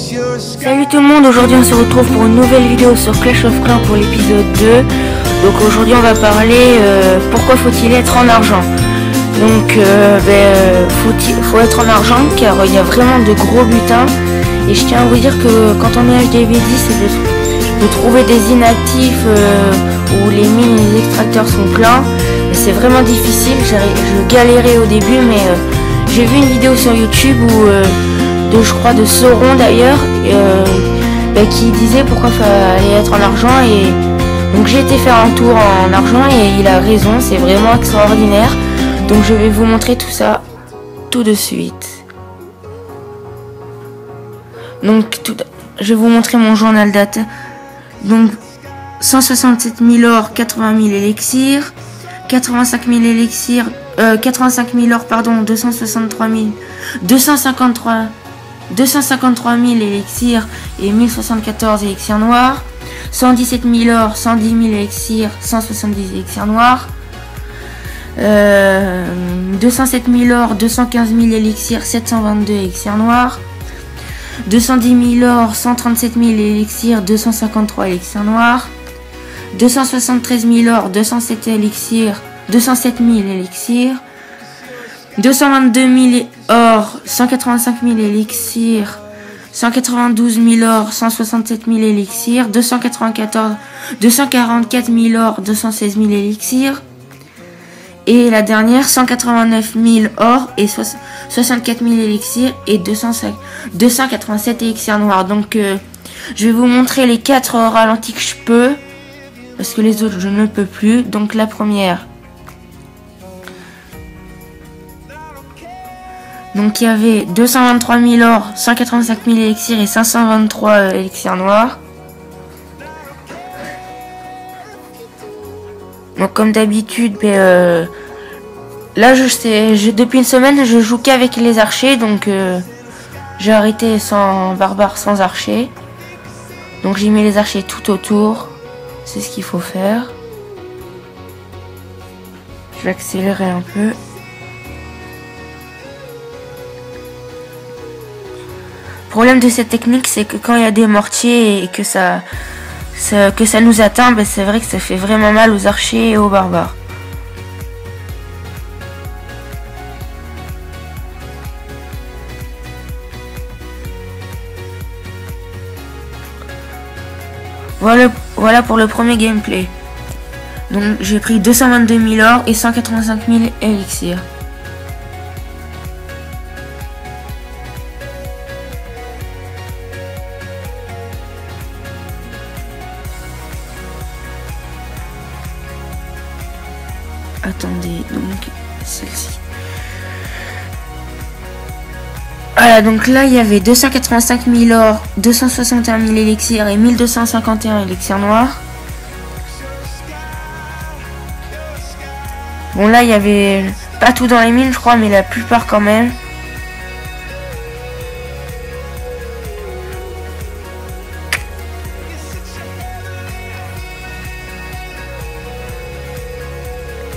Salut tout le monde, aujourd'hui on se retrouve pour une nouvelle vidéo sur Clash of Clans pour l'épisode 2. Donc aujourd'hui on va parler pourquoi faut-il être en argent. Donc faut être en argent car il y a vraiment de gros butins. Et je tiens à vous dire que quand on est HDV10 c'est de trouver des inactifs où les mines et les extracteurs sont pleins. C'est vraiment difficile, je galérais au début mais j'ai vu une vidéo sur YouTube où je crois de Sauron d'ailleurs qui disait pourquoi fallait être en argent, et donc j'ai été faire un tour en argent et il a raison, c'est vraiment extraordinaire. Donc je vais vous montrer tout ça tout de suite. Donc je vais vous montrer mon journal date. Donc 167 000 or, 80 000 élixirs, 85 000 élixirs, 85 000 or pardon, 253 000 élixirs et 1074 élixirs noirs, 117 000 or, 110 000 élixirs, 170 élixirs noirs, 207 000 or, 215 000 élixirs, 722 élixirs noirs, 210 000 or, 137 000 élixirs, 253 élixirs noirs, 273 000 or, 207 élixirs, 207 000 élixirs, 222 000 or, 185 000 élixirs, 192 000 or, 167 000 élixirs, 244 000 or, 216 000 élixirs, et la dernière 189 000 or et 64 000 élixirs et 287 élixirs noirs. Donc je vais vous montrer les 4 ralentis que je peux, parce que les autres je ne peux plus. Donc la première, donc il y avait 223 000 or, 185 000 élixirs et 523 élixirs noirs. Donc comme d'habitude, là depuis une semaine je joue qu'avec les archers, donc j'ai arrêté sans barbare, sans archer. Donc j'ai mis les archers tout autour, c'est ce qu'il faut faire. Je vais accélérer un peu. Le problème de cette technique, c'est que quand il y a des mortiers et que ça nous atteint, c'est vrai que ça fait vraiment mal aux archers et aux barbares. Voilà pour le premier gameplay. Donc j'ai pris 222 000 or et 185 000 élixirs. Attendez, donc celle-ci. Voilà, donc là il y avait 285 000 or, 261 000 élixirs et 1251 élixirs noirs. Bon, là il y avait pas tout dans les mines, je crois, mais la plupart quand même.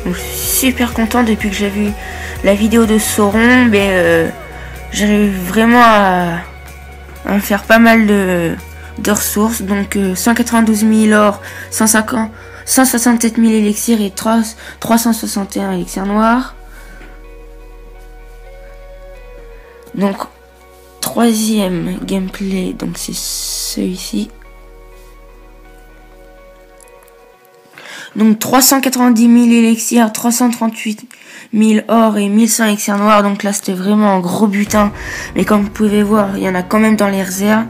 Donc, je suis super content depuis que j'ai vu la vidéo de Sauron, j'arrive vraiment à me faire pas mal de ressources. Donc 192 000 or, 167 000 élixirs et 361 élixirs noirs. Donc troisième gameplay, donc c'est celui-ci. Donc 390 000 élixirs, 338 000 or et 1100 élixirs noirs. Donc là c'était vraiment un gros butin. Mais comme vous pouvez voir, il y en a quand même dans les réserves,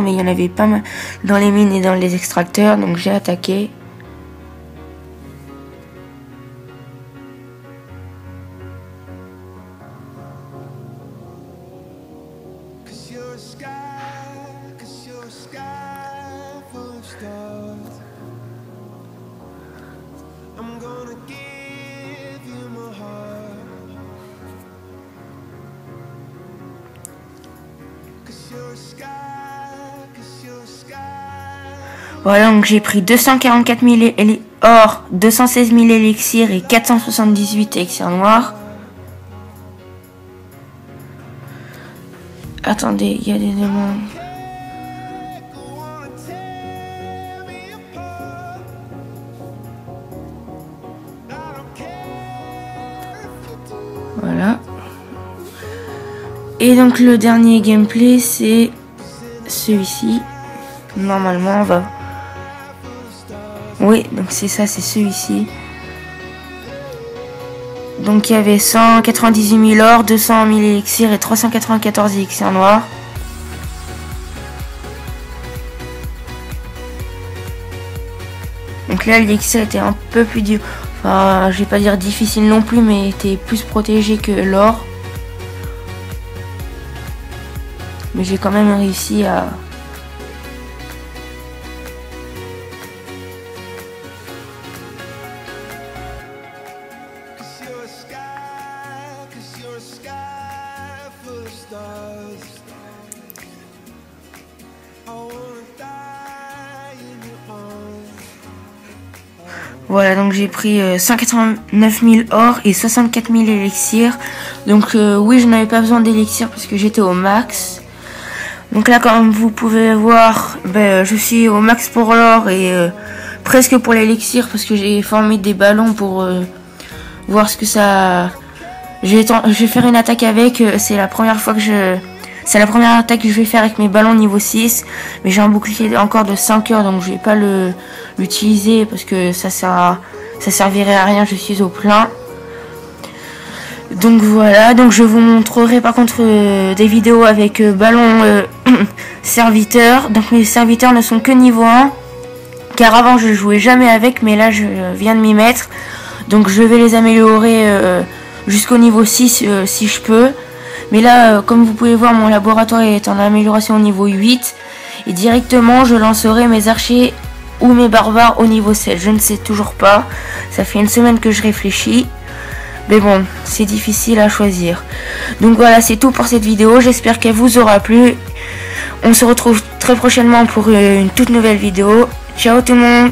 mais il y en avait pas mal dans les mines et dans les extracteurs. Donc j'ai attaqué. Voilà, donc j'ai pris 244 000 or, 216 000 élixirs et 478 élixirs noirs. Attendez, il y a des démons. Et donc le dernier gameplay c'est celui-ci. Normalement on va... Oui, donc c'est ça, c'est celui-ci. Donc il y avait 198 000 or, 200 000 élixirs et 394 élixirs noirs. Donc là l'élixir était un peu plus dur. Enfin, je vais pas dire difficile non plus, mais était plus protégé que l'or. Mais j'ai quand même réussi à... Voilà, donc j'ai pris 189 000 or et 64 000 élixirs. Donc oui, je n'avais pas besoin d'élixir parce que j'étais au max. Donc là, comme vous pouvez voir, je suis au max pour l'or et presque pour l'élixir parce que j'ai formé des ballons pour voir ce que ça... Je vais faire une attaque avec, c'est la première fois que c'est la première attaque que je vais faire avec mes ballons niveau 6. Mais j'ai un bouclier encore de 5 heures, donc je vais pas l'utiliser parce que ça servirait à rien, je suis au plein. Donc voilà, donc je vous montrerai par contre des vidéos avec ballon serviteur. Donc mes serviteurs ne sont que niveau 1. Car avant je jouais jamais avec, mais là je viens de m'y mettre. Donc je vais les améliorer jusqu'au niveau 6 si je peux. Mais là, comme vous pouvez voir, mon laboratoire est en amélioration au niveau 8. Et directement, je lancerai mes archers ou mes barbares au niveau 7. Je ne sais toujours pas. Ça fait une semaine que je réfléchis. Mais bon, c'est difficile à choisir. Donc voilà, c'est tout pour cette vidéo. J'espère qu'elle vous aura plu. On se retrouve très prochainement pour une toute nouvelle vidéo. Ciao tout le monde!